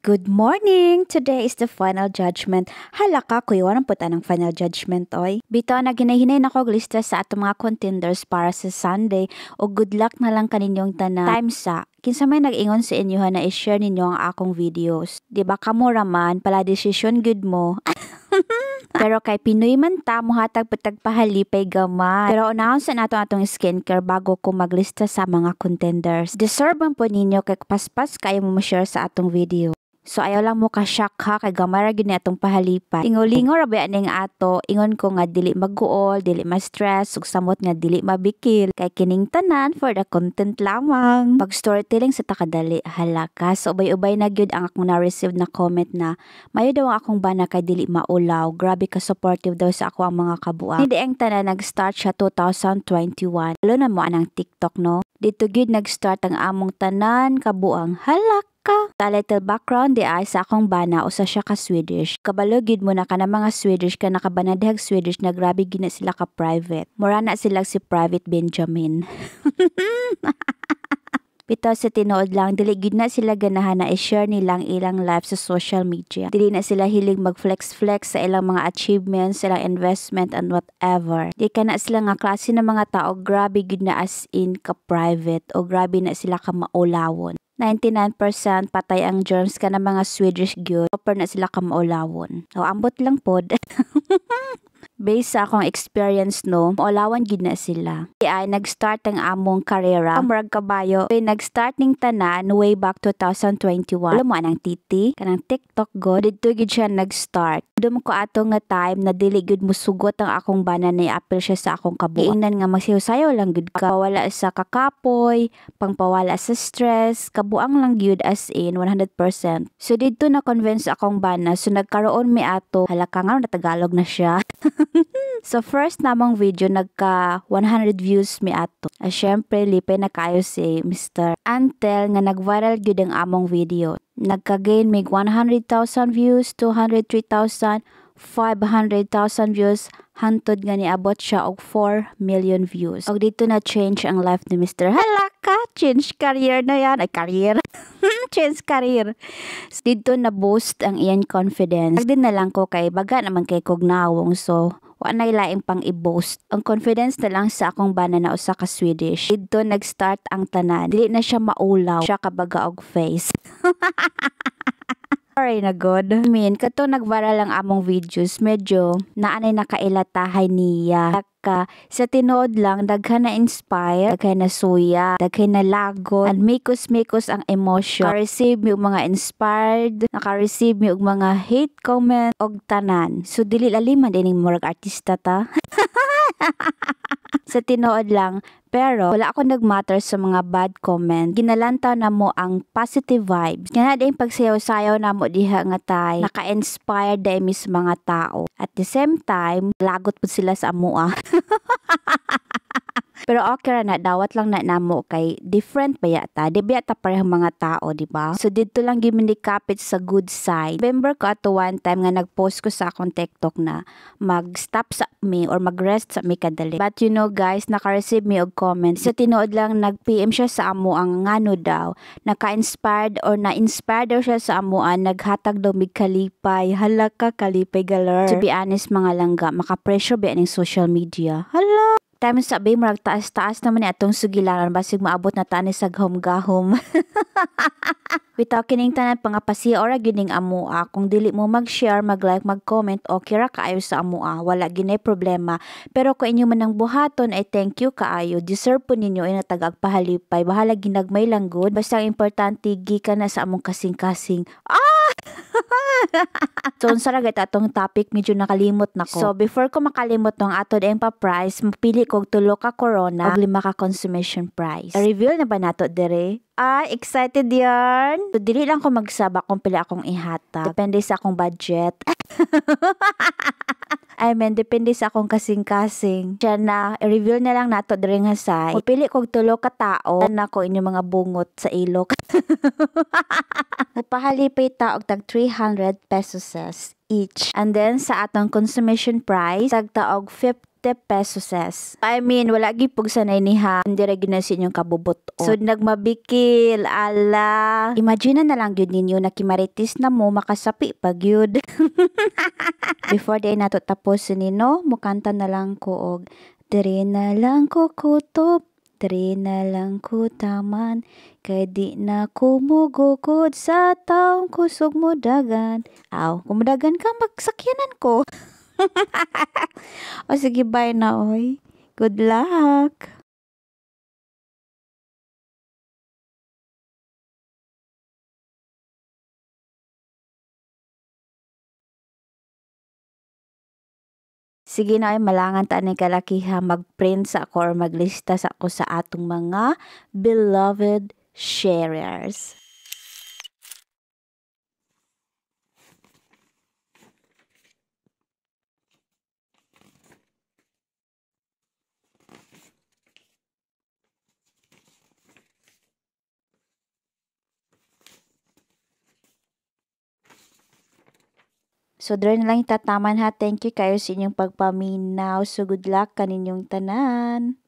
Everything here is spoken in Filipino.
Good morning! Today is the final judgment. Hala ka, kuya, walang puta ng final judgment, oy. Bitaw na ginahinay na ko lista sa atong mga contenders para sa Sunday o good luck na lang kaninyong tanan. Time sa, kinsa may nag-ingon sa inyo na i-share ninyo ang akong videos. Diba kamo raman, pala desisyon good mo. Pero kay Pinoy man ta, muhatag patagpahalipay gamay. Pero unahon sa nato atong skincare bago ko maglista sa mga contenders. Deserve man po ninyo kay paspas kayo mo share sa atong video. So ayaw lang mo ka-shock ha, kay gamay ra gyud ni atong pahalipay. Tingulingo ra ba aning ato, ingon ko nga dili magguol, dili ma-stress, ug samot nga dili mabikil. Kay kining tanan for the content lamang. Pag storytelling sa takadali, halaka. So ubay-ubay na gyud ang akong na-receive na comment na mayo daw ang akong bana kay dili maulaw. Grabe ka supportive daw sa ako ang mga kabuang. Hindi ang tanan nag-start siya 2021. Lalo na mo anang TikTok no. Dito gyud nag-start ang among tanan kabuang. Halaka. Sa little background di ay sa akong bana usa siya ka Swedish. Kabalo gid mo na ka na mga Swedish ka nakabanadihag Swedish na grabe gina sila ka private. Mura na sila si Private Benjamin. Pito sa tinuod lang, dili gid na sila ganahan na i-share nilang ilang life sa social media. Dili na sila hilig mag-flex-flex sa ilang mga achievements, ilang investment and whatever. Di ka na sila nga klase ng mga tao, grabe gid na as in ka private o grabe na sila ka maulawon. 99% patay ang germs ka ng mga Swedish gyud. Proper na sila ka maulawon. O ambot lang pod. Based sa akong experience no, maulawan gid na sila. Di ay nag-start ang among karera. Murag kabayo, ay nag-start ning tanan way back 2021. Alam mo anang titi, kanang TikTok go, dito gid siya nag-start. Dum ko ato nga time na dili gud musugot ang akong bana na i-appeal siya sa akong kabuang. Ingnan nga magsayaw lang gud ka. Pawala sa kakapoy, pangpawala sa stress, kabuang lang gud as in 100%. So dito na convince akong bana, so nagkaroon mi ato, halaka nga na Tagalog na siya. So first namang video nagka 100 views mi ato. Syempre lipay na kayo si Mr. Until nga nag-viral gyud ang among video. Nagka-gain mig 100,000 views, 203,000, 500,000 views, hantod nga niabot siya og 4 million views. Og dito na change ang life ni Mr. Halaka, change career na yan. Ay, career. Change career. So, dito na boost ang iyang confidence. Din na lang ko kay baga naman kay kognawong, so wala na ilaing pang i-boast. Ang confidence na lang sa akong bana na usa ka Swedish. Dito nag-start ang tanan. Dili na siya maulaw. Siya kabaga og face. Sorry na good. I mean, kato nag-viral ang among videos, medyo naanay nakailatahay niya. Sa tinuod lang, daghan na inspire, daghan na suya, daghan na lago, and mikos-mikos ang emotion. Naka-receive mi og mga inspired, naka-receive mi og mga hate comment, og tanan. So, dili laliman din yung murag artista ta. Sa tinuod lang, pero wala ako nagmatter sa mga bad comment. Ginalanta na mo ang positive vibes. Nga na din pagsayaw-sayaw na mo diha nga tay, naka-inspire dahil mis mga tao. At the same time, lagot po sila sa amua. Pero okay ra na, dawat lang na namo kay different ba yata? Di ba yata parehong mga tao, di ba? So dito lang giminikapit sa good side. Remember ko ato one time nga nag-post ko sa akong TikTok na mag-stop sa me or mag-rest sa me kadali. But you know guys, naka-receive me og comments. Sa tinuod lang nag-PM siya sa amo ang ngano daw. Naka-inspired or na-inspired daw siya sa amuan, naghatag daw mig kalipay. Hala ka, kalipay galer. To be honest mga langga, maka-pressure ba aning social media? Hala! Time sabi marag taas-taas naman ni atong sugilaran basig maabot na tani sa gahom-gahom. Bitaw kining tanan pangapasiya ora gining amua. Kung dili mo mag-share, mag-like, mag-comment, okay ra kaayo sa amua. Wala ginay problema. Pero kung inyo man ang buhaton ay thank you kaayo. Deserve po ninyo ay natagag pahalipay. Bahala ginagmay lang good. Basta ang importante gikan na sa among kasing-kasing. So unsa ra gayt atong topic, medyo nakalimot nako. So before ko makalimot nung ato dayang pa-price, mapili ko tulo ka Corona ug 5 ka consumption price. I-reveal na ba nato dire? Ay, excited yarn. So, dili lang ko magsaba kung pila akong ihata. Depende sa akong budget. I mean, depende sa akong kasing-kasing. Siya na, i-reveal na lang nato dire nga say. Pili kog tulo ka tao na ko inyong mga bungot sa ilok. Mupahalipay ta og tag 300 pesos each. And then, sa atong consumption price, tagta og 50 pesos. I mean, wala gipog sanay niha. Hindi ra gyud na sa inyong kabubot. So, nagmabikil. Ala. Imagine na lang yun ninyo na kimaritis na mo, makasapi pag yun. Before di nato tapos nino, mukanta na lang ko og dire na lang ko kutob, dire na lang ko taman, kay di na ko mogugod sa taong kusog mo dagan. Aw, kumudagan ka, magsakyanan ko. O sige, bye na, oy. Good luck! Sige na ay malangan ta ni kalakiha mag-print sa ako or maglista sa ako sa atong mga beloved sharers. So, dre na lang itataman ha. Thank you kayo sa inyong pagpaminaw. So, good luck kaninyong tanan.